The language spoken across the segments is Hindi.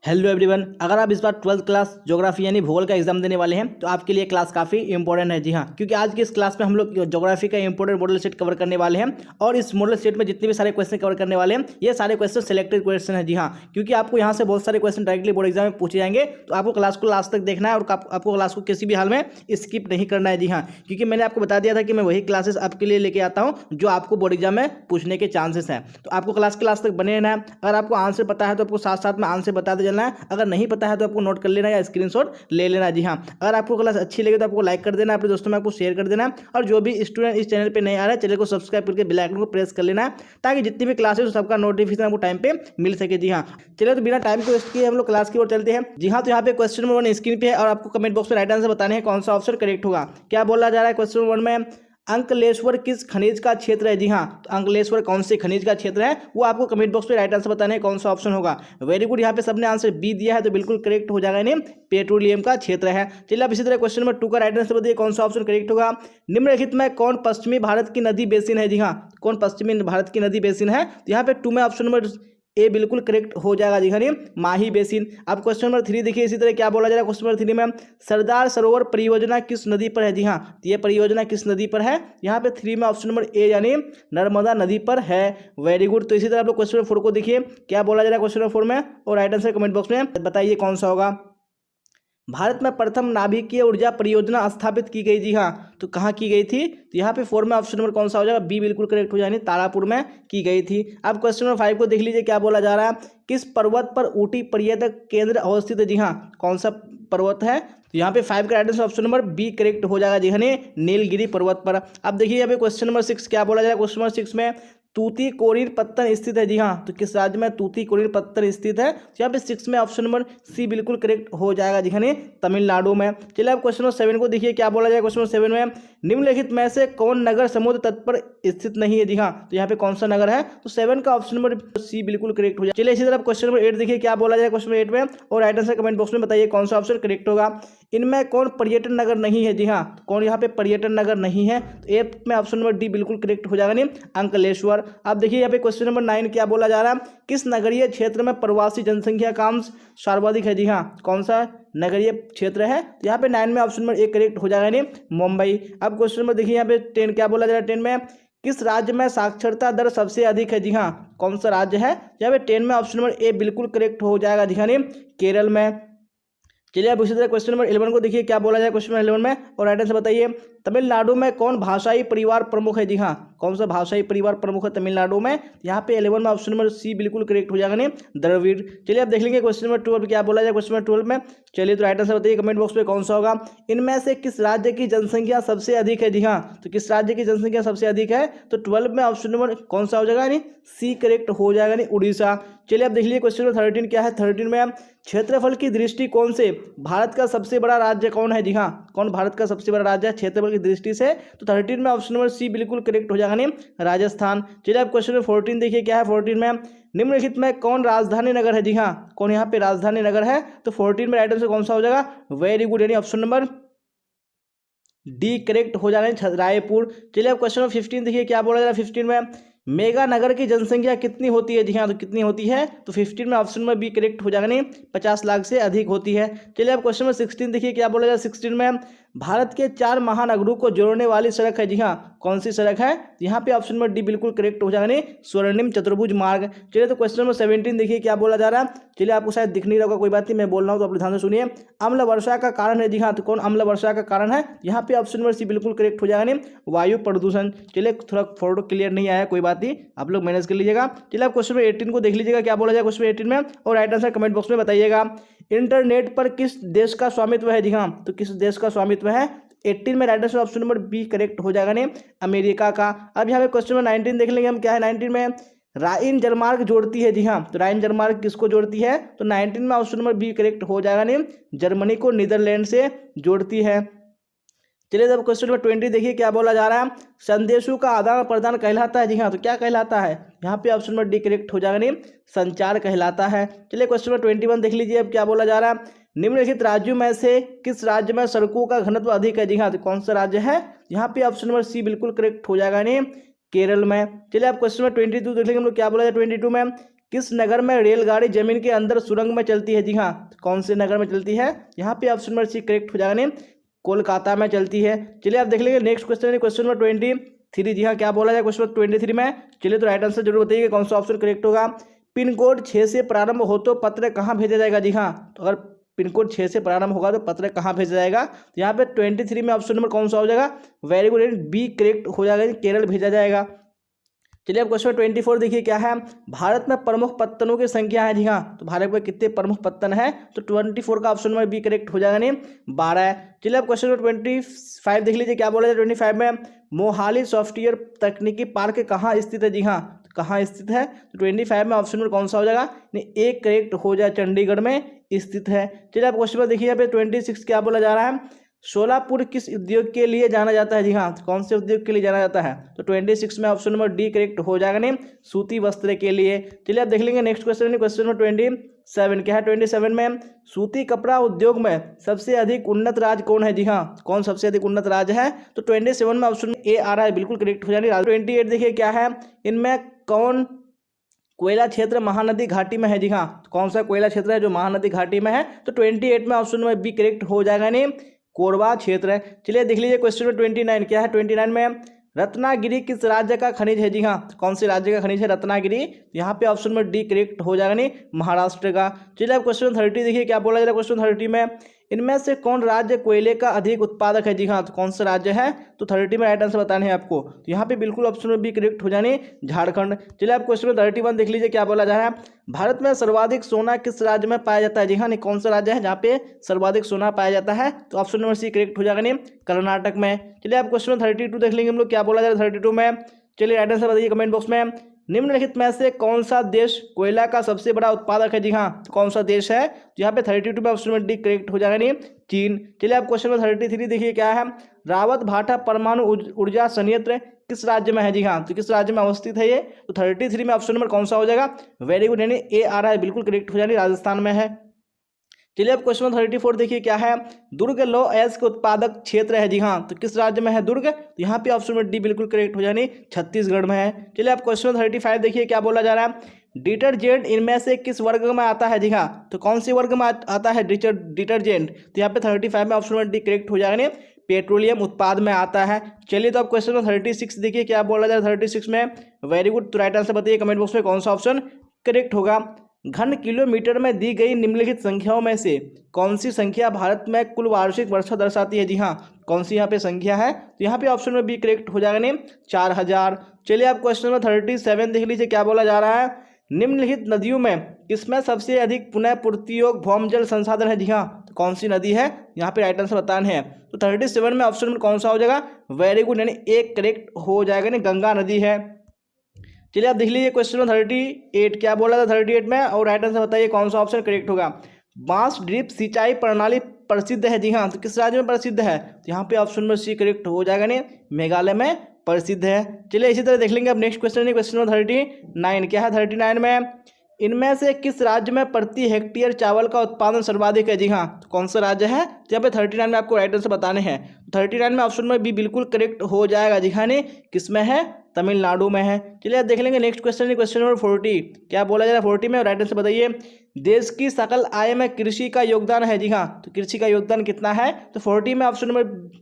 हेलो एवरीवन, अगर आप इस बार 12th क्लास ज्योग्राफी यानी भूगोल का एग्जाम देने वाले हैं तो आपके लिए क्लास काफ़ी इंपॉर्टेंट है। जी हाँ, क्योंकि आज की इस क्लास में हम लोग ज्योग्राफी का इंपॉर्टेंट मॉडल सेट कवर करने वाले हैं और इस मॉडल सेट में जितने भी सारे क्वेश्चन कवर करने वाले हैं ये सारे क्वेश्चन सिलेक्टेड क्वेश्चन है। जी हाँ, क्योंकि आपको यहाँ से बहुत सारे क्वेश्चन डायरेक्टली बोर्ड एग्जाम में पूछे जाएंगे, तो आपको क्लास को लास्ट तक देखना है और आपको क्लास को किसी भी हाल में स्किप नहीं करना है। जी हाँ, क्योंकि मैंने आपको बता दिया था कि मैं वही क्लासेस आपके लिए लेके आता हूँ जो आपको बोर्ड एग्जाम में पूछने के चांसेस हैं। तो आपको क्लास के लास्ट तक बने रहना है। अगर आपको आंसर पता है तो आपको साथ साथ में आंसर बताते चलना है, अगर नहीं पता है तो आपको नोट कर लेना या स्क्रीनशॉट ले लेना। जी हाँ, अगर आपको क्लास अच्छी लगे तो आपको लाइक कर देना, अपने दोस्तों में आपको शेयर कर देना और जो भी स्टूडेंट इस चैनल पे नहीं आ रहा है चैनल को सब्सक्राइब करके बेल आइकन को प्रेस कर लेना ताकि जितनी भी क्लासेस हो सबका नोटिफिकेशन आपको टाइम पे मिल सके। जी हाँ, चलिए तो बिना टाइम को वेस्ट किए हम लोग क्लास की ओर चलते हैं। जी हाँ, तो यहाँ पे क्वेश्चन नंबर 1 स्क्रीन पे है और आपको कमेंट बॉक्स में राइट आंसर बताने हैं कौन सा ऑप्शन करेक्ट होगा। क्या बोला जा रहा है क्वेश्चन नंबर 1 में, अंकलेश्वर किस खनिज का क्षेत्र है। जी हाँ, तो अंकलेश्वर कौन से खनिज का क्षेत्र है वो आपको कमेंट बॉक्स में राइट आंसर बताने हैं कौन सा ऑप्शन होगा। वेरी गुड, यहाँ पे सबने आंसर बी दिया है तो बिल्कुल करेक्ट हो जाएगा, यानी पेट्रोलियम का क्षेत्र है। चलिए आप इसी तरह क्वेश्चन नंबर 2 का राइट आंसर बताइए कौन सा ऑप्शन करेक्ट होगा। निम्नलिखित में कौन पश्चिमी भारत की नदी बेसिन है। जी हाँ, कौन पश्चिमी भारत की नदी बेसिन है, तो यहाँ पे 2 में ऑप्शन नंबर ए बिल्कुल करेक्ट हो जाएगा। जी हाँ, माही बेसिन। अब क्वेश्चन नंबर 3 देखिए, इसी तरह क्या बोला जा रहा है क्वेश्चन नंबर 3 में, सरदार सरोवर परियोजना किस नदी पर है। जी हाँ, तो ये परियोजना किस नदी पर है, यहाँ पे 3 में ऑप्शन नंबर ए यानी नर्मदा नदी पर है। Very good. तो इसी तरह आप लोग क्वेश्चन नंबर 4 को देखिए, क्या बोला जा रहा है क्वेश्चन नंबर 4 में और राइट आंसर कमेंट बॉक्स में बताइए कौन सा होगा। भारत में प्रथम नाभिकीय ऊर्जा परियोजना स्थापित की गई। जी हाँ, तो कहाँ की गई थी, तो यहाँ पे 4 में ऑप्शन नंबर कौन सा हो जाएगा, बी बिल्कुल करेक्ट हो जाएगा, तारापुर में की गई थी। अब क्वेश्चन नंबर 5 को देख लीजिए, क्या बोला जा रहा है, किस पर्वत पर ऊटी पर्यटक केंद्र अवस्थित है। जी हाँ, कौन सा पर्वत है, तो यहाँ पे 5 का right answer option number B correct हो जाएगा। जी हाँ, नीलगिरी पर्वत पर। अब देखिए यहाँ पे क्वेश्चन नंबर 6 क्या बोला जाएगा, क्वेश्चन नंबर 6 में तूतीकोरिन पत्तन स्थित है। जी हाँ, तो किस राज्य में तूतीकोरिन पत्तन स्थित है, तो यहाँ पे 6 में ऑप्शन नंबर सी बिल्कुल करेक्ट हो जाएगा। जी हाँ, तमिलनाडु में। चलिए अब क्वेश्चन नंबर 7 को देखिए, क्या बोला जाए क्वेश्चन नंबर 7 में, निम्नलिखित में से कौन नगर समुद्र तट पर स्थित नहीं है। जी हाँ, तो यहाँ पे कौन सा नगर है, तो 7 का ऑप्शन नंबर सी बिल्कुल करेक्ट हो जाए। चलिए इसी तरह क्वेश्चन नंबर 8 देखिए, क्या बोला जाए क्वेश्चन नंबर 8 में और राइट आंसर कमेंट बॉक्स में बताइए कौन सा ऑप्शन करेक्ट होगा। इनमें कौन पर्यटन नगर नहीं है। जी हाँ, कौन यहाँ पे पर्यटन नगर नहीं है, तो ए में ऑप्शन नंबर डी बिल्कुल करेक्ट हो जाएगा, अंकलेश्वर। अब देखिए यहाँ पे क्वेश्चन नंबर 9 क्या बोला जा रहा है, किस नगरीय क्षेत्र में प्रवासी जनसंख्या का अंश सर्वाधिक है। जी हाँ, कौन सा नगरीय क्षेत्र है, तो यहाँ पे 9 में ऑप्शन नंबर ए करेक्ट हो जाएगा, मुंबई। अब क्वेश्चन नंबर देखिए यहाँ पे 10 क्या बोला जा रहा है, 10 में किस राज्य में साक्षरता दर सबसे अधिक है। जी हाँ, कौन सा राज्य है, यहाँ पे 10 में ऑप्शन नंबर ए बिल्कुल करेक्ट हो जाएगा। जी हाँ, केरल में। चलिए अब उसी तरह क्वेश्चन नंबर 11 को देखिए, क्या बोला जाए क्वेश्चन नंबर 11 में और राइट आंसर बताइए, तमिलनाडु में कौन भाषाई परिवार प्रमुख है। जी हाँ, कौन सा भाषाई परिवार प्रमुख है तमिलनाडु में, यहाँ पे 11 में ऑप्शन नंबर सी बिल्कुल करेक्ट हो जाएगा, द्रविड़। चलिए अब देख लेंगे क्वेश्चन नंबर 12 क्या बोला जाए क्वेश्चन नंबर 12 में। चलिए तो राइट आंसर बताइए कमेंट बॉक्स में कौन सा होगा। इनमें से किस राज्य की जनसंख्या सबसे अधिक है। जी हाँ, तो किस राज्य की जनसंख्या सबसे अधिक है, तो 12 में ऑप्शन नंबर कौन सा हो जाएगा, सी करेक्ट हो जाएगा, उड़ीसा। चलिए अब देख लीजिए क्वेश्चन नंबर 13 क्या है। 13 में क्षेत्रफल की दृष्टिकोण से भारत का सबसे बड़ा राज्य कौन है। जी हाँ, कौन भारत का सबसे बड़ा राज्य है क्षेत्रफल की दृष्टि से, तो 13 में ऑप्शन नंबर सी बिल्कुल करेक्ट हो जाएगा, राजस्थान। चलिए अब क्वेश्चन नंबर 14 देखिए, क्या है 14 में, निम्नलिखित में कौन राजधानी नगर है। जी हाँ, कौन यहाँ पे राजधानी नगर है, तो 14 में राइट आंसर कौन सा हो जाएगा, वेरी गुड, यानी ऑप्शन नंबर डी करेक्ट हो जाएगा, रायपुर। चलिए अब क्वेश्चन नंबर 15 देखिए, क्या बोला जा रहा है 15 में, मेगा नगर की जनसंख्या कितनी होती है। जी हाँ, तो कितनी होती है, तो 15 में ऑप्शन में बी करेक्ट हो जाएगा, 50 लाख से अधिक होती है। चलिए अब क्वेश्चन नंबर 16 देखिए, क्या बोला जाए 16 में, भारत के 4 महानगरों को जोड़ने वाली सड़क है। जी हाँ, कौन सी सड़क है, यहाँ पे ऑप्शन नंबर डी बिल्कुल करेक्ट हो जाएगा, स्वर्णिम चतुर्भुज मार्ग। चलिए तो क्वेश्चन नंबर 17 देखिए, क्या बोला जा रहा है। चलिए आपको शायद दिख नहीं रहा होगा, कोई बात नहीं, मैं बोल रहा हूँ तो आप ध्यान से सुनिए। अम्ल वर्षा का कारण है। जी हाँ, तो कौन अम्ल वर्षा का कारण है, यहाँ पे ऑप्शन नंबर सी बिल्कुल करेक्ट हो जाएगा, वायु प्रदूषण। चलिए थोड़ा फोटो क्लियर नहीं आया, कोई बात नहीं, आप लोग मैनेज कर लीजिएगा। चलिए आप क्वेश्चन नंबर 18 को देख लीजिएगा, क्या बोला जाए क्वेश्चन नंबर 18 में और राइट आंसर कमेंट बॉक्स में बताइएगा। इंटरनेट पर किस देश का स्वामित्व है। जी हाँ, तो किस देश का स्वामित्व है, 18 में right answer option number B correct हो जाएगा, अमेरिका का। अब यहाँ पे क्वेश्चन नंबर 19 देख लेंगे हम, क्या है 19 में, राइन जलमार्ग जोड़ती है। जी हाँ, तो राइन जलमार्ग किसको जोड़ती है, तो 19 में ऑप्शन नंबर बी करेक्ट हो जाएगा, जर्मनी को नीदरलैंड से जोड़ती है। चलिए जब क्वेश्चन नंबर 20 देखिए, क्या बोला जा रहा है, संदेशों का आदान प्रदान कहलाता है। जी हाँ, तो क्या कहलाता है, यहाँ पे ऑप्शन नंबर डी करेक्ट हो जाएगा, संचार कहलाता है। चलिए क्वेश्चन नंबर 21 देख लीजिए, अब क्या बोला जा रहा है, निम्नलिखित राज्यों में से किस राज्य में सड़कों का घनत्व अधिक है। जी हाँ, तो कौन सा राज्य है, यहाँ पे ऑप्शन नंबर सी बिल्कुल करेक्ट हो जाएगा, केरल में। चलिए आप क्वेश्चन नंबर 22 देख लेंगे हम लोग, क्या बोला जाए 22 में, किस नगर में रेलगाड़ी जमीन के अंदर सुरंग में चलती है? जी हाँ, कौन से नगर में चलती है? यहाँ पे ऑप्शन नंबर सी करेक्ट हो जाएगा नहीं, कोलकाता में चलती है। चलिए आप देख लेंगे नेक्स्ट क्वेश्चन है क्वेश्चन नंबर 23। जी हाँ, क्या बोला जाए क्वेश्चन नंबर 23 में? चलिए तो राइट आंसर जरूर बताइए कौन सा ऑप्शन करेक्ट होगा। पिन कोड 6 से प्रारंभ हो तो पत्र कहाँ भेजा जाएगा? जी हाँ, तो अगर पिन कोड 6 से प्रारंभ होगा तो पत्र कहाँ भेजा जाएगा? तो यहाँ पे 23 में ऑप्शन नंबर कौन सा हो जाएगा? वेरी गुड, बी करेक्ट हो जाएगा, केरल भेजा जाएगा। चलिए अब क्वेश्चन 24 देखिए क्या है। भारत में प्रमुख पत्तनों की संख्या है? जी हाँ, तो भारत में कितने प्रमुख पत्तन है? तो 24 का ऑप्शन नंबर बी करेक्ट हो जाएगा नहीं, 12 है। चलिए अब क्वेश्चन नंबर 25 देख लीजिए क्या बोला जाए 25 में। मोहाली सॉफ्टवेयर तकनीकी पार्क कहाँ स्थित है? जी हाँ, तो कहाँ स्थित है? तो 25 में ऑप्शन नंबर कौन सा हो जाएगा? नहीं, एक करेक्ट हो जाए, चंडीगढ़ में स्थित है। चलिए अब क्वेश्चन देखिए यहाँ पे 26 क्या बोला जा रहा है। सोलापुर किस उद्योग के लिए जाना जाता है? जी हाँ, कौन से उद्योग के लिए जाना जाता है? तो 26 में ऑप्शन नंबर डी करेक्ट हो जाएगा नहीं, सूती वस्त्र के लिए। चलिए आप देख लेंगे नेक्स्ट क्वेश्चन क्वेश्चन नंबर 27 क्या है? 27 में सूती कपड़ा उद्योग में सबसे अधिक उन्नत राज्य कौन है? जी हाँ, कौन सबसे अधिक उन्नत राज्य है? तो 27 में ऑप्शन ए आ रहा है, बिल्कुल करेक्ट हो जाएगा। 28 देखिए क्या है, इनमें कौन कोयला क्षेत्र महानदी घाटी में है? जी हाँ, कौन सा कोयला क्षेत्र है जो महानदी घाटी में है? तो 28 में ऑप्शन नंबर बी करेक्ट हो जाएगा नहीं, कोरबा क्षेत्र है। चलिए देख लीजिए क्वेश्चन नंबर 29 क्या है? 29 में रत्नागिरी किस राज्य का खनिज है? जी हाँ, कौन से राज्य का खनिज है रत्नागिरी? यहाँ पे ऑप्शन नंबर डी करेक्ट हो जाएगा नहीं, महाराष्ट्र का। चलिए अब क्वेश्चन 30 देखिए क्या बोला जा रहा है क्वेश्चन 30 में। इनमें से कौन राज्य कोयले का अधिक उत्पादक है? जी हाँ, तो कौन सा राज्य है? तो 30 में राइट आंसर बताने हैं आपको। तो यहाँ पे बिल्कुल ऑप्शन नंबर बी करेक्ट हो जाने, झारखंड। चलिए आप क्वेश्चन 31 देख लीजिए क्या बोला जा रहा है। भारत में सर्वाधिक सोना किस राज्य में पाया जाता है? जी हाँ, नहीं, कौन सा राज्य है जहाँ पे सर्वाधिक सोना पाया जाता है? तो ऑप्शन नंबर सी करेक्ट हो जाएगा नहीं, कर्नाटक में। चलिए आप क्वेश्चन 32 देख लेंगे हम लोग क्या बोला जा रहा है 32 में। चलिए राइट आंसर बताइए कमेंट बॉक्स में। निम्नलिखित में से कौन सा देश कोयला का सबसे बड़ा उत्पादक है? जी हाँ, तो कौन सा देश है? यहाँ पे 32 में ऑप्शन नंबर डी करेक्ट हो जाएगा नहीं, चीन। चलिए आप क्वेश्चन नंबर 33 देखिए क्या है। रावत भाटा परमाणु ऊर्जा संयंत्र किस राज्य में है? जी हाँ, तो किस राज्य में अवस्थित है ये? तो 33 में ऑप्शन नंबर कौन सा हो जाएगा? वेरी गुड, यानी ए आ रहा है, बिल्कुल करेक्ट हो जाएगी, राजस्थान में है। चलिए अब क्वेश्चन 34 देखिए क्या है। दुर्ग लौह अयस्क के उत्पादक क्षेत्र है? जी हाँ, तो किस राज्य में है दुर्ग? तो यहाँ पे ऑप्शन नंबर डी बिल्कुल करेक्ट हो जानी, छत्तीसगढ़ में है। चलिए अब क्वेश्चन 35 देखिए क्या बोला जा रहा है। डिटर्जेंट इनमें से किस वर्ग में आता है? जी हाँ, तो कौन सी वर्ग में आता है डिटर्जेंट? तो यहाँ पे 35 में ऑप्शन नंबर डी करेक्ट हो जाएगा, पेट्रोलियम उत्पाद में आता है। चलिए तो अब क्वेश्चन नंबर 36 देखिए क्या बोला जा रहा है 36 में। वेरी गुड, तो राइट आंसर बताइए कमेंट बॉक्स में कौन सा ऑप्शन करेक्ट होगा। घन किलोमीटर में दी गई निम्नलिखित संख्याओं में से कौन सी संख्या भारत में कुल वार्षिक वर्षा दर्शाती है? जी हाँ, कौन सी यहाँ पे संख्या है? तो यहाँ पे ऑप्शन में बी करेक्ट हो जाएगा नहीं, 4000। चलिए आप क्वेश्चन नंबर 37 देख लीजिए क्या बोला जा रहा है। निम्नलिखित नदियों में किसमें सबसे अधिक पुनः पूर्ति योग भौम जल संसाधन है? जी हाँ, तो कौन सी नदी है? यहाँ पे राइट आंसर बताना है। तो 37 में ऑप्शन में कौन सा हो जाएगा? वेरी गुड, यानी एक करेक्ट हो जाएगा, नहीं, गंगा नदी है। चलिए आप देख लीजिए क्वेश्चन नंबर 38 क्या बोला था 38 में, और राइट आंसर बताइए कौन सा ऑप्शन करेक्ट होगा। बांस ड्रिप सिंचाई प्रणाली प्रसिद्ध है? जी हाँ, तो किस राज्य में प्रसिद्ध है? तो यहाँ पे ऑप्शन नंबर सी करेक्ट हो जाएगा, नहीं, मेघालय में प्रसिद्ध है। चलिए इसी तरह देख लेंगे अब नेक्स्ट क्वेश्चन क्वेश्चन नंबर 39 क्या है? 39 में इनमें से किस राज्य में प्रति हेक्टेयर चावल का उत्पादन सर्वाधिक है? जी हाँ, तो कौन सा राज्य है? तो यहाँ पे 39 में आपको राइट आंसर बताने हैं। 39 में ऑप्शन में भी बिल्कुल करेक्ट हो जाएगा। जी हाँ, नहीं, किसमें है? तमिलनाडु में है। चलिए आप देख लेंगे नेक्स्ट क्वेश्चन क्वेश्चन नंबर 40 क्या बोला जा रहा है 40 में, राइट आंसर बताइए। देश की सकल आय में कृषि का योगदान है? जी हाँ, तो कृषि का योगदान कितना है? तो 40 में ऑप्शन नंबर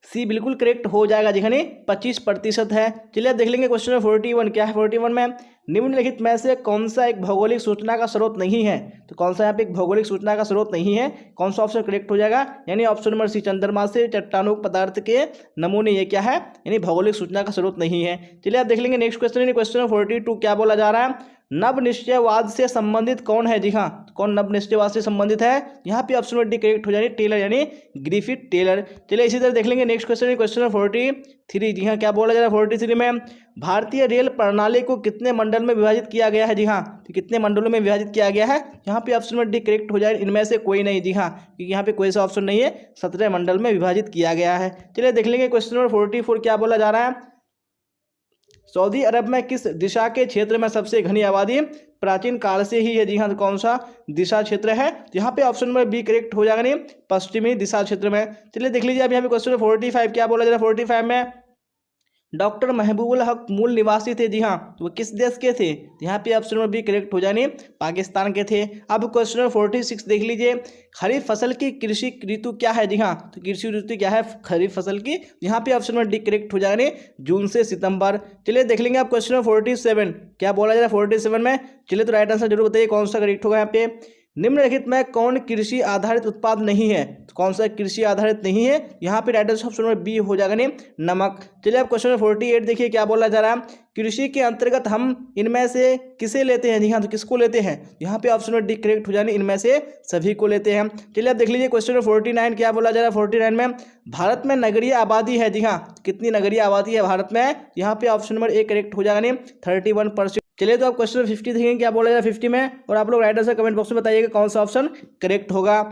सी बिल्कुल करेक्ट हो जाएगा। जी हाँ, 25% है। चलिए देख लेंगे क्वेश्चन नंबर 41 क्या है? 41 में निम्नलिखित में से कौन सा एक भौगोलिक सूचना का स्रोत नहीं है? तो कौन सा यहाँ पे एक भौगोलिक सूचना का स्रोत नहीं है? कौन सा ऑप्शन करेक्ट हो जाएगा? यानी ऑप्शन नंबर सी, चंद्रमा से चट्टानों पदार्थ के नमूने, ये क्या है? यानी भौगोलिक सूचना का स्रोत नहीं है। चलिए आप देख लेंगे नेक्स्ट क्वेश्चन क्वेश्चन नंबर 42 क्या बोला जा रहा है। नव निश्चयवाद से संबंधित कौन है? जी हाँ, कौन नव निश्चयवाद से संबंधित है? यहाँ पे ऑप्शन नंबर डी करेक्ट हो जाएगी, टेलर, यानी ग्रिफिथ टेलर। चलिए इसी तरह देख लेंगे नेक्स्ट क्वेश्चन क्वेश्चन नंबर 43। जी हाँ, क्या बोला जा रहा है 43 में। भारतीय रेल प्रणाली को कितने मंडल में विभाजित किया गया है? जी हाँ, तो कितने मंडलों में विभाजित किया गया है? यहाँ पे ऑप्शन नंबर डी करेक्ट हो जाए, इनमें से कोई नहीं। जी हाँ, क्योंकि यहाँ पे कोई सा ऑप्शन नहीं है, 17 मंडल में विभाजित किया गया है। चलिए देख लेंगे क्वेश्चन नंबर 44 क्या बोला जा रहा है। सऊदी अरब में किस दिशा के क्षेत्र में सबसे घनी आबादी प्राचीन काल से ही है? जी हाँ, तो कौन सा दिशा क्षेत्र है? तो यहाँ पे ऑप्शन नंबर बी करेक्ट हो जाएगा, नहीं, पश्चिमी दिशा क्षेत्र में। चलिए देख लीजिए अब यहाँ पे क्वेश्चन 45 क्या बोला जा रहा है 45 में। डॉक्टर महबूबुल हक मूल निवासी थे, जी हाँ, तो वो किस देश के थे? यहाँ पे ऑप्शन नंबर बी करेक्ट हो जाने पाकिस्तान के थे। अब क्वेश्चन नंबर 46 देख लीजिए, खरीफ फसल की कृषि ऋतु क्या है? जी हाँ, तो कृषि ऋतु क्या है खरीफ फसल की? यहाँ पे ऑप्शन नंबर डी करेक्ट हो जाने जून से सितंबर। चलिए देख लेंगे आप क्वेश्चन नंबर 47 क्या बोला जा रहा है 47 में। चलिए तो राइट आंसर जरूर बताइए कौन सा करेक्ट होगा यहाँ पे। निम्नलिखित में कौन कृषि आधारित उत्पाद नहीं है? तो कौन सा कृषि आधारित नहीं है? यहाँ पे right answer option number B हो जाएगा नहीं नमक। चलिए आप क्वेश्चन नंबर 48 देखिए क्या बोला जा रहा है, कृषि के अंतर्गत हम इनमें से किसे लेते हैं? जी हाँ, तो किसको लेते हैं? यहाँ पे ऑप्शन नंबर डी करेक्ट हो जाने इनमें से सभी को लेते हैं। चलिए आप देख लीजिए क्वेश्चन नंबर 49 क्या बोला जा रहा है 49 में, भारत में नगरीय आबादी है, जी हाँ, कितनी नगरीय आबादी है भारत में? यहाँ पे ऑप्शन नंबर ए करेक्ट हो जाएगा नहीं 31%। चलिए तो आप क्वेश्चन 50 देखेंगे क्या बोला जा रहा है 50 में, और आप लोग राइट आंसर कमेंट बॉक्स में बताइएगा कौन सा ऑप्शन करेक्ट होगा।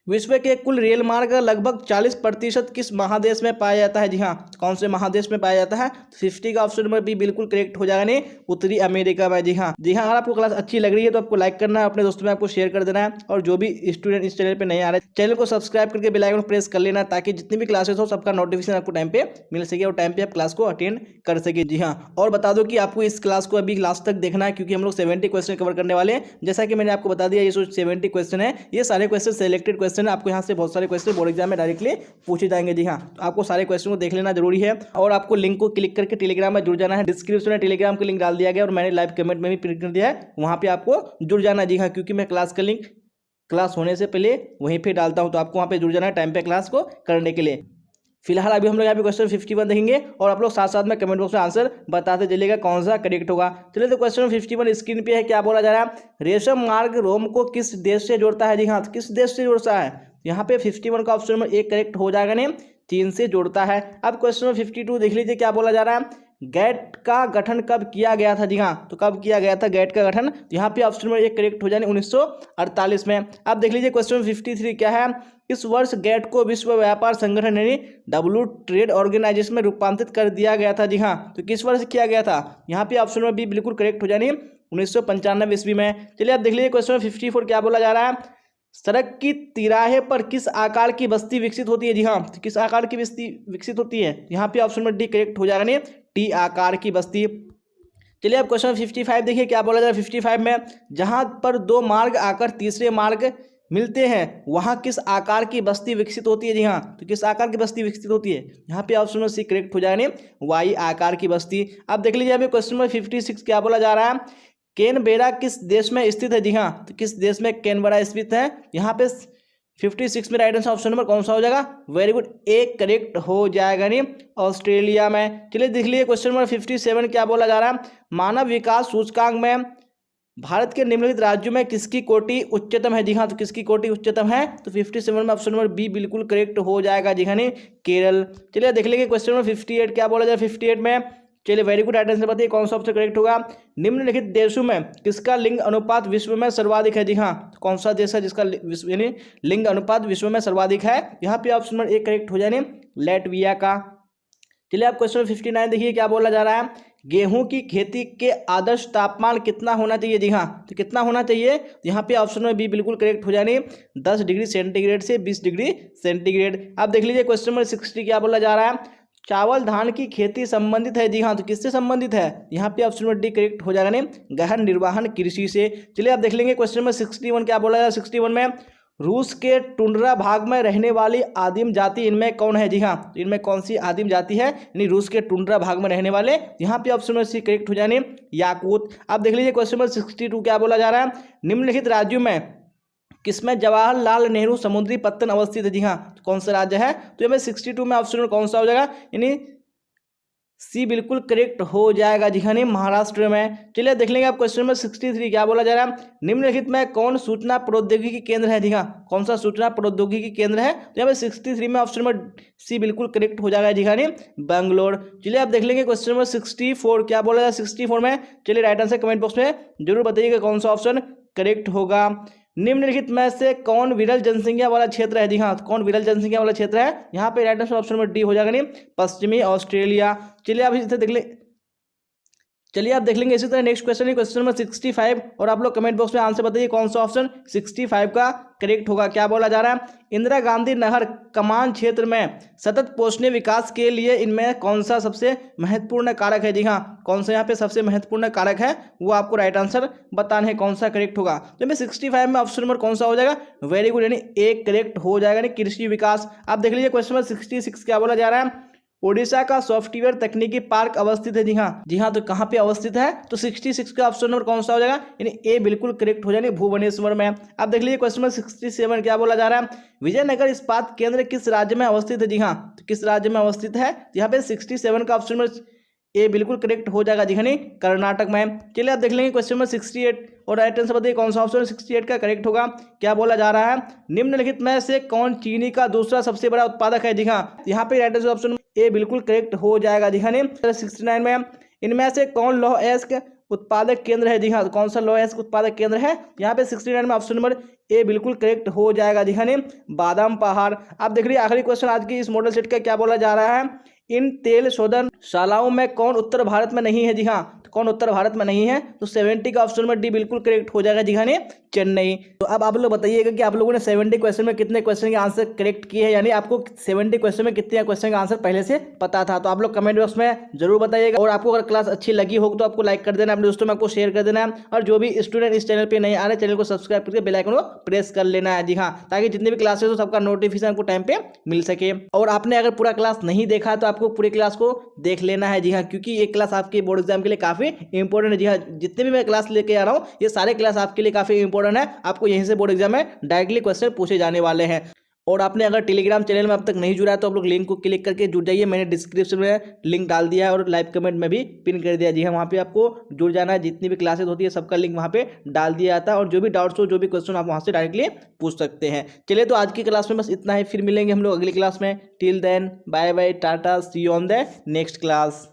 विश्व के कुल रेल मार्ग का लगभग 40% किस महादेश में पाया जाता है? जी हाँ, कौन से महादेश में पाया जाता है? 50 का ऑप्शन नंबर बी बिल्कुल करेक्ट हो जाएगा नहीं उत्तरी अमेरिका में। जी हाँ, अगर आपको क्लास अच्छी लग रही है तो आपको लाइक करना है, अपने दोस्तों में आपको शेयर कर देना है, और जो भी स्टूडेंट इस चैनल पर नहीं आ रहे चैनल को सब्सक्राइब करके बेल आइकन प्रेस कर लेना, ताकि जितनी भी क्लासेस हो सबका नोटिफिकेशन आपको टाइम पे मिल सके और टाइम पे आप क्लास को अटेंड कर सके। जी हाँ, और बता दो कि आपको इस क्लास को अभी लास्ट तक देखना है, क्योंकि हम लोग 70 क्वेश्चन कवर करने वाले हैं। जैसा कि मैंने आपको बता दिया, ये 70 क्वेश्चन है, ये सारे क्वेश्चन सिलेक्टेड क्वेश्चन है, आपको यहाँ से बहुत सारे क्वेश्चन बोर्ड एग्जाम में डायरेक्टली पूछे जाएंगे। जी हाँ, तो आपको सारे क्वेश्चन को देख लेना जरूरी है, और आपको लिंक को क्लिक करके टेलीग्राम में जुड़ जाना है। डिस्क्रिप्शन में टेलीग्राम का लिंक डाल दिया गया, और मैंने लाइव कमेंट में भी पिन कर दिया है, वहाँ पे आपको जुड़ जाना। जी हाँ, क्योंकि मैं क्लास का लिंक क्लास होने से पहले वहीं पे डालता हूँ, तो आपको वहाँ पे जुड़ जाना है टाइम पे क्लास को करने के लिए। फिलहाल अभी हम लोग यहाँ पे क्वेश्चन 51 देखेंगे, और आप लोग साथ साथ में कमेंट बॉक्स में आंसर बताते चलिएगा कौन सा करेक्ट होगा। चलिए तो क्वेश्चन 51 स्क्रीन पे है, क्या बोला जा रहा है, रेशम मार्ग रोम को किस देश से जोड़ता है? जी हाँ, किस देश से जोड़ता है? यहाँ पे 51 का ऑप्शन नंबर एक करेक्ट हो जाएगा नहीं, चीन से जोड़ता है। अब क्वेश्चन नंबर 52 देख लीजिए क्या बोला जा रहा है, गैट का गठन कब किया गया था? जी हाँ, तो कब किया गया था गैट का गठन? यहाँ पे ऑप्शन नंबर एक करेक्ट हो जाए 1948 में। अब देख लीजिए क्वेश्चन 53 क्या है, इस वर्ष गैट को विश्व व्यापार संगठन यानी डब्ल्यू ट्रेड ऑर्गेनाइजेशन में रूपांतरित कर दिया गया था? जी हाँ, तो किस वर्ष किया गया था? यहाँ पे ऑप्शन नंबर बी बिल्कुल करेक्ट हो जाए 1995 ईस्वी में। चलिए आप देख लीजिए क्वेश्चन 54 क्या बोला जा रहा है, सड़क की तिराहे पर किस आकार की बस्ती विकसित होती है? जी हाँ, तो किस आकार की बस्ती विकसित होती है? यहाँ पे ऑप्शन नंबर डी करेक्ट हो जाएगा नहीं टी आकार की बस्ती। चलिए अब क्वेश्चन 55 देखिए क्या बोला जा रहा है 55 में, जहाँ पर दो मार्ग आकर तीसरे मार्ग मिलते हैं वहाँ किस आकार की बस्ती विकसित होती है? जी हाँ, तो किस आकार की बस्ती विकसित होती है? यहाँ पे ऑप्शन नंबर सी करेक्ट हो जाएगा नहीं वाई आकार की बस्ती। अब देख लीजिए अभी क्वेश्चन नंबर 56 क्या बोला जा रहा है, कैनबेरा किस देश में स्थित है? जी हाँ, तो किस देश में कैनबेरा स्थित है? यहाँ पे 56 में राइट आंसर ऑप्शन नंबर कौन सा हो जाएगा? वेरी गुड, एक करेक्ट हो जाएगा नहीं ऑस्ट्रेलिया में। चलिए देख लीजिए क्वेश्चन नंबर 57 क्या बोला जा रहा है, मानव विकास सूचकांक में भारत के निम्नलिखित राज्यों में किसकी कोटि उच्चतम है? जी हाँ, तो किसकी कोटि उच्चतम है? तो 57 में ऑप्शन नंबर बी बिल्कुल करेक्ट हो जाएगा। जी हाँ नहीं केरल। चलिए देख लेंगे क्वेश्चन नंबर 58 क्या बोला जाए 58 में। चलिए वेरी गुड, राइट आंसर बताइए कौन सा ऑप्शन करेक्ट होगा, निम्नलिखित देशों में किसका लिंग अनुपात विश्व में सर्वाधिक है? जी हाँ, तो कौन सा देश है जिसका यानी लिंग अनुपात विश्व में सर्वाधिक है? यहाँ पे ऑप्शन नंबर एक करेक्ट हो जाए लैटविया का। चलिए आप क्वेश्चन 59 देखिए क्या बोला जा रहा है, गेहूं की खेती के आदर्श तापमान कितना होना चाहिए? जी हाँ, तो कितना होना चाहिए? यहाँ पे ऑप्शन में बी बिल्कुल करेक्ट हो जाने 10 डिग्री सेंटीग्रेड से 20 डिग्री सेंटीग्रेड। आप देख लीजिए क्वेश्चन नंबर 60 क्या बोला जा रहा है, चावल धान की खेती संबंधित है? जी हाँ, तो किससे संबंधित है? यहाँ पे ऑप्शन नंबर डी करेक्ट हो जाएगा नहीं गहन निर्वहन कृषि से। चलिए आप देख लेंगे क्वेश्चन नंबर 61 क्या बोला जा रहा है 61 में, रूस के टुंड्रा भाग में रहने वाली आदिम जाति इनमें कौन है? जी हाँ, इनमें कौन सी आदिम जाति है यानी रूस के टुंड्रा भाग में रहने वाले? यहाँ पे ऑप्शन नंबर सी करेक्ट हो जाने याकूत। आप देख लीजिए क्वेश्चन नंबर 62 क्या बोला जा रहा है, निम्नलिखित राज्यों में किसमें जवाहरलाल नेहरू समुद्री पत्तन अवस्थित है? जी हाँ, तो कौन सा राज्य है? तो हमें 62 में ऑप्शन नंबर कौन सा हो जाएगा यानी सी बिल्कुल करेक्ट हो जाएगा। जी हाँ नहीं महाराष्ट्र में। चलिए देख लेंगे आप क्वेश्चन नंबर 63 क्या बोला जा रहा है, निम्नलिखित में कौन सूचना प्रौद्योगिकी केंद्र है? जी हाँ, कौन सा सूचना प्रौद्योगिकी केंद्र है? तो यहाँ पे 63 में ऑप्शन नंबर सी बिल्कुल करेक्ट हो जाएगा। जी हाँ नहीं बेंगलोर। चलिए आप देख लेंगे क्वेश्चन नंबर 64 क्या बोला जाए 64 में। चलिए राइट आंसर कमेंट बॉक्स में जरूर बताइएगा कौन सा ऑप्शन करेक्ट होगा। निम्नलिखित में से कौन विरल जनसंख्या वाला क्षेत्र है? जी हाँ, कौन विरल जनसंख्या वाला क्षेत्र है? यहाँ पे right answer option number D हो जाएगा नहीं पश्चिमी ऑस्ट्रेलिया। चलिए आप इसे देख ले चलिए आप देख लेंगे इसी तरह नेक्स्ट क्वेश्चन है क्वेश्चन नंबर 65 और आप लोग कमेंट बॉक्स में आंसर बताइए कौन सा ऑप्शन 65 का करेक्ट होगा। क्या बोला जा रहा है, इंदिरा गांधी नहर कमान क्षेत्र में सतत पोषणीय विकास के लिए इनमें कौन सा सबसे महत्वपूर्ण कारक है। जी हाँ, कौन सा यहाँ पे सबसे महत्वपूर्ण कारक है वो आपको राइट आंसर बताना है कौन सा करेक्ट होगा। तो मैं 65 में ऑप्शन नंबर कौन सा हो जाएगा, वेरी गुड, यानी एक करेक्ट हो जाएगा, यानी कृषि विकास। आप देख लीजिए क्वेश्चन नंबर 66 क्या बोला जा रहा है, ओडिशा का सॉफ्टवेयर तकनीकी पार्क अवस्थित है। जी हाँ, तो कहाँ पे अवस्थित है, तो 66 का ऑप्शन नंबर कौन सा हो जाएगा, यानी ए बिल्कुल करेक्ट हो जाएगा, भुवनेश्वर में। आप देख लीजिए क्वेश्चन नंबर 67 क्या बोला जा रहा है, विजयनगर इस्पात केंद्र किस राज्य में अवस्थित है। जी हाँ, तो किस राज्य में अवस्थित है, यहाँ पे 67 का ऑप्शन नंबर ए बिल्कुल करेक्ट हो जाएगा। जी हाँ, नहीं कर्नाटक में। चलिए आप देख लेंगे क्वेश्चन नंबर 68 और राइट आंसर बताइए कौन सा ऑप्शन 68 का करेक्ट होगा। क्या बोला जा रहा है, निम्नलिखित में से कौन चीनी का दूसरा सबसे बड़ा उत्पादक है। जी हाँ, यहाँ पे राइट आंसर ऑप्शन ए बिल्कुल करेक्ट हो जाएगा। जी हाँ, नहीं 69 में इनमें से कौन लौह अयस्क उत्पादक केंद्र है। जी हाँ, तो कौन सा लौह अयस्क उत्पादक केंद्र है, यहाँ पे 69 में ऑप्शन नंबर ए बिल्कुल करेक्ट हो जाएगा। जी हाँ, नहीं बादाम पहाड़। आप देख लीजिए आखिरी क्वेश्चन आज की इस मॉडल सेट का क्या बोला जा रहा है, इन तेल शोधनशालाओं में कौन उत्तर भारत में नहीं है। जी हाँ, तो कौन उत्तर भारत में नहीं है, तो 70 का ऑप्शन नंबर डी बिल्कुल करेक्ट हो जाएगा। जी हाँ, ने चेन्नई। तो अब आप लोग बताइएगा कि आप लोगों ने 70 क्वेश्चन में कितने क्वेश्चन के आंसर करेक्ट किए हैं, यानी आपको 70 क्वेश्चन में कितने क्वेश्चन का आंसर पहले से पता था। तो आप लोग कमेंट बॉक्स में जरूर बताइएगा, और आपको अगर क्लास अच्छी लगी हो तो आपको लाइक कर देना, अपने दोस्तों में आपको शेयर कर देना है, और जो भी स्टूडेंट इस चैनल पर नहीं आ रहे चैनल को सब्सक्राइब करके बेल आइकन को प्रेस कर लेना है। जी हाँ, ताकि जितने भी क्लासेस हो सबका नोटिफिकेशन आपको टाइम पे मिल सके। और आपने अगर पूरा क्लास नहीं देखा तो आपको पूरी क्लास को देख लेना है। जी हाँ, क्योंकि ये क्लास आपके बोर्ड एग्जाम के लिए काफी इंपॉर्टेंट है। जी हाँ, जितने भी मैं क्लास लेके आ रहा हूँ ये सारे क्लास आपके लिए काफी इंपॉर्टेंट है, आपको यहीं से बोर्ड एग्जाम में डायरेक्टली क्वेश्चन पूछे जाने वाले हैं। और आपने अगर टेलीग्राम चैनल में अब तक नहीं जुड़ा है तो आप लोग लिंक को क्लिक करके जुड़ जाइए, मैंने डिस्क्रिप्शन में लिंक डाल दिया है और लाइव कमेंट में भी पिन कर दिया। जी हाँ, वहाँ पे आपको जुड़ जाना है, जितनी भी क्लासेस होती है सबका लिंक वहाँ पे डाल दिया जाता है, और जो भी डाउट्स हो जो भी क्वेश्चन आप वहाँ से डायरेक्टली पूछ सकते हैं। चलिए तो आज की क्लास में बस इतना ही, फिर मिलेंगे हम लोग अगली क्लास में। Till then bye bye, tata, see you on the next class.